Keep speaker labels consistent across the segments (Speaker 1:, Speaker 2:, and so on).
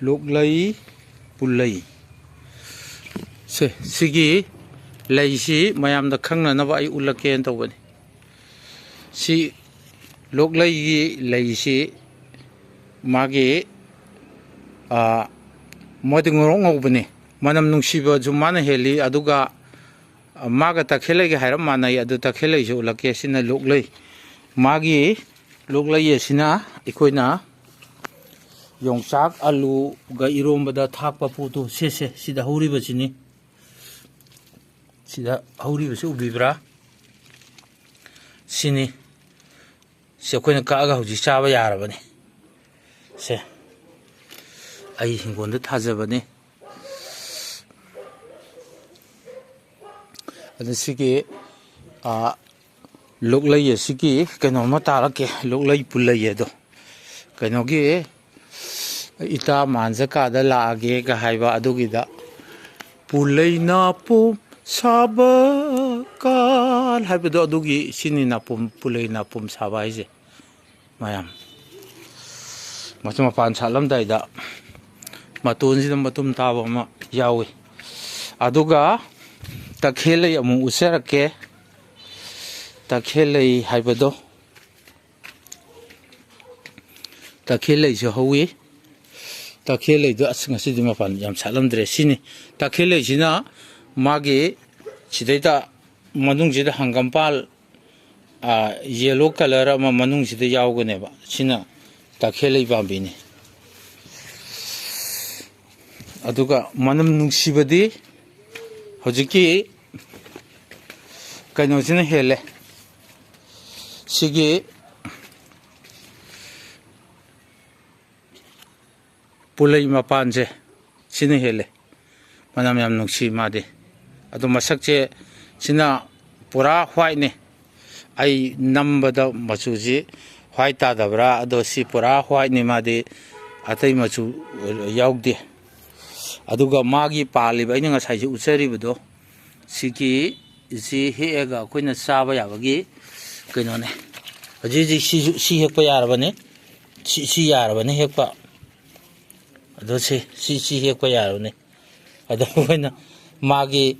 Speaker 1: ꯂꯣꯛꯂꯩ ꯄꯨꯜꯂꯩ ꯁꯤꯒꯤ ꯂꯩꯁꯤ ꯃꯌꯥꯝꯗ ꯈꯪꯅꯅꯕ ꯑꯩ ꯎꯠꯂꯛꯀꯦꯅ ꯇꯧꯕꯅꯤ. ꯁꯤ ꯂꯣꯛꯂꯩꯒꯤ ꯂꯩꯁꯤ 마기 뭐디 ngꯧꯕꯅꯤ 만남 농시버 좀 많아 헬리 아두가 마가 딱헬레게 하이람 많아요. 아두 딱헬레이죠. 올라게 시나 록레이 마기 록레이에 시나 이코이나 용짝 알루가 이롬바다 탁바 포도 세세 시다 호리버지니 시다 호리버시 우비브라 시니 시코이나 까가 후지 짜바 야라버니 세 아이 hingonda 타자버니 ꯑꯗꯨꯁꯤꯒꯤ ꯂꯣꯛꯂꯩ ꯑꯁꯤꯒꯤ ꯀꯩꯅꯣꯝꯃ ꯇꯥꯔꯛꯀꯦ ꯂꯣꯛꯂꯩ ꯄꯨꯜꯂꯩ ꯑꯗꯣ ꯀꯩꯅꯣꯒꯤ ꯏꯇꯥ ꯃꯥꯟꯖꯀꯥꯗ ꯂꯥꯛꯑꯒꯦꯒ ꯍꯥꯏꯕ ꯑꯗꯨꯒꯤꯗ ꯄꯨꯜꯂꯩ ꯅꯥꯄꯣꯝ ꯁꯥꯕ ꯀꯥꯜ ꯍꯥꯏꯕꯗꯣ ꯑꯗꯨꯒꯤ ꯁꯤꯅꯤ ꯅꯥꯄꯣꯝ ꯄꯨꯜꯂꯩ ꯅꯥꯄꯣꯝ ꯁꯥꯕ ꯍꯥꯏꯁꯦ ꯃꯌꯥꯝ ꯃꯆꯨ ꯃꯄꯥꯟ ꯁꯥꯠꯂꯝꯗꯥꯏꯗ ꯃꯇꯣꯟꯁꯤꯗ ꯃꯇꯨꯝ ꯇꯥꯕ ꯑꯃ ꯌꯥꯎꯏ. ꯑꯗꯨꯒ ꯇꯈꯦꯜꯂꯩ ꯑꯃꯨꯛ ꯎꯠꯆꯔꯛꯀꯦ. ꯇꯈꯦꯜꯂꯩ ꯍꯥꯏꯕꯗꯣ ꯇꯈꯦꯜꯂꯩꯁꯨ ꯍꯧꯏ. ꯇꯈꯦꯜꯂꯩꯗꯣ ꯑꯁ ꯉꯁꯤꯗꯤ ꯃꯄꯥꯟ ꯌꯥꯝ ꯁꯥꯠꯂꯝꯗ꯭ꯔꯦ. ꯁꯤꯅꯤ ꯇꯈꯦꯜꯂꯩꯁꯤꯅ ꯃꯥꯒꯤ ꯁꯤꯗꯩꯗ ꯃꯅꯨꯡꯁꯤꯗ ꯍꯪꯒꯝꯄꯥꯜ ꯌꯦꯂꯣ ꯀꯂꯔ ꯑꯃ ꯃꯅꯨꯡꯁꯤꯗ ꯌꯥꯎꯒꯅꯦꯕ. ꯁꯤꯅ ꯇꯈꯦꯜꯂꯩ ꯄꯥꯝꯕꯤꯅꯤ. ꯑꯗꯨꯒ ꯃꯅꯝ ꯅꯨꯡꯁꯤꯕꯗꯤ ꯍꯧꯖꯤꯛꯀꯤ ꯀꯩꯅꯣꯁꯤꯅ ꯍꯦꯜꯂꯦ. ꯁꯤꯒꯤ ꯄꯨꯜꯂꯩ ꯃꯄꯥꯟꯁꯦ ꯁꯤꯅ ꯍꯦꯜꯂꯦ. ꯃꯅꯝ ꯌꯥꯝ ꯅꯨꯡꯁꯤ ꯃꯥꯗꯤ. ꯑꯗꯣ ꯃꯁꯛꯁꯦ ꯁꯤꯅ ꯄꯨꯔꯥ ꯍ꯭ꯋꯥꯏꯠꯅꯤ. ꯑꯩ ꯅꯝꯕꯗ ꯃꯆꯨꯁꯤ ꯍ꯭ꯋꯥꯏꯠ ꯇꯥꯗꯕ꯭ꯔꯥ? ꯑꯗꯣ ꯁꯤ ꯄꯨꯔꯥ ꯍ꯭ꯋꯥꯏꯠꯅꯤ. ꯃꯥꯗꯤ ꯑꯇꯩ ꯃꯆꯨ ꯌꯥꯎꯗꯦ. ꯑꯗꯨꯒ ꯃꯥꯒꯤ ꯄꯥꯜꯂꯤꯕ ꯑꯩꯅ ꯉꯁꯥꯏꯁꯤ ꯎꯠꯆꯔꯤꯕꯗꯣ ꯁꯤꯒꯤ ꯁꯤ ꯍꯦꯛꯑꯒ ꯑꯩꯈꯣꯏꯅ ꯆꯥꯕ ꯌꯥꯕꯒꯤ ꯀꯩꯅꯣꯅꯦ. ꯍꯧꯖꯤꯛ ꯁꯤ ꯍꯦꯛꯄ ꯌꯥꯔꯕꯅꯤ. ꯁꯤ ꯌꯥꯔꯕꯅꯤ ꯍꯦꯛꯄ. ꯑꯗꯣ ꯁꯤ ꯍꯦꯛꯄ ꯌꯥꯔꯕꯅꯤ. ꯑꯗꯣ ꯑꯩꯈꯣꯏꯅ 마기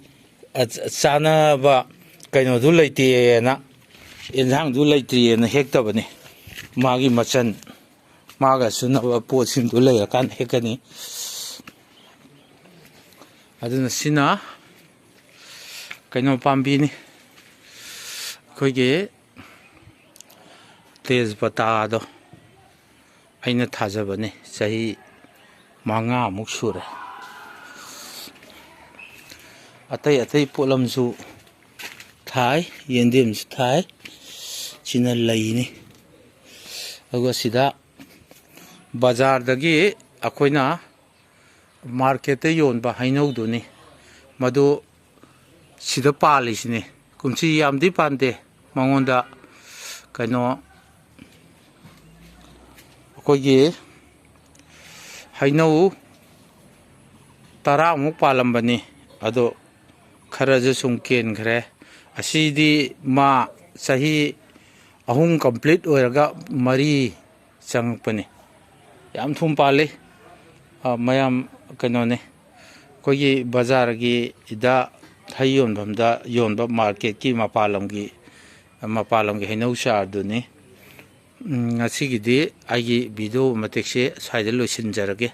Speaker 1: ꯆꯥꯅꯕ ꯀꯩꯅꯣꯗꯨ ꯂꯩꯇꯦꯅ ꯏꯟꯖꯥꯡꯗꯨ ꯂꯩꯇ꯭ꯔꯤꯅ ꯍꯦꯛꯇꯕꯅꯤ. 마기 ꯃꯆꯟ 마가 ꯁꯨꯅꯕ ꯄꯣꯠꯁꯤꯡꯗꯨ ꯂꯩꯔꯀꯥꯟꯗ ꯍꯦꯛꯀꯅꯤ. ꯑꯗꯨꯅ ꯁꯤꯅ ꯀꯩꯅꯣ ꯄꯥꯝꯕꯤꯅꯤ. ꯑꯩꯈꯣꯏꯒꯤ ꯇꯦꯖꯄꯇꯥꯗꯣ ꯑꯩꯅ ꯊꯥꯖꯕꯅꯤ. ꯆꯍꯤ 5ꯃꯨꯛ ꯁꯨꯔꯦ. ꯑꯇꯩ ꯄꯣꯠꯂꯝꯁꯨ ꯊꯥꯏ. ꯌꯦꯟꯗꯦꯝꯁꯨ ꯊꯥꯏ. ꯁꯤꯅ ꯂꯩꯅꯤ. ꯑꯗꯨꯒ ꯁꯤꯗ ꯕꯖꯥꯔꯗꯒꯤ ꯑꯩꯈꯣꯏꯅ ꯃꯥꯔꯀꯦꯠꯇ ꯌꯣꯟꯕ ꯍꯩꯅꯧꯗꯨꯅꯤ. ꯃꯗꯨ ꯁꯤꯗ ꯄꯥꯜꯂꯤꯁꯤꯅꯤ. ꯀꯨꯝꯁꯤ ꯌꯥꯝꯗꯤ ꯄꯥꯟꯗꯦ. ꯃꯉꯣꯟꯗ ꯀꯩꯅꯣ ꯑꯩꯈꯣꯏꯒꯤ ꯍꯩꯅꯧ 10ꯃꯨꯛ ꯄꯥꯜꯂꯝꯕꯅꯤ. ꯑꯗꯣ ꯈꯔꯁꯨ ꯁꯨꯝ ꯀꯦꯟꯈ꯭ꯔꯦ. ꯑꯁꯤꯗꯤ ꯃꯥ ꯆꯍꯤ 3 ꯀꯝꯄ꯭ꯂꯤꯠ ꯑꯣꯏꯔꯒ 4 ꯆꯪꯉꯛꯄꯅꯤ. ꯌꯥꯝ ꯊꯨꯝ ꯄꯥꯜꯂꯤ. ꯃꯌꯥꯝ ꯀꯩꯅꯣꯅꯤ. ꯑꯩꯈꯣꯏꯒꯤ ꯕꯖꯥꯔꯒꯤꯗ ꯍꯩ ꯌꯣꯟꯐꯝꯗ ꯌꯣꯟꯕ ꯃꯥꯔꯀꯦꯠꯀꯤ ꯃꯄꯥꯟ ꯂꯝꯒꯤ ꯍꯩꯅꯧ ꯆꯥꯔꯗꯨꯅꯤ. ꯉꯁꯤꯒꯤꯗꯤ ꯑꯩꯒꯤ ꯚꯤꯗꯤꯑꯣ ꯃꯇꯦꯛꯁꯦ ꯁ꯭ꯋꯥꯏꯗ ꯂꯣꯏꯁꯤꯟꯖꯔꯒꯦ.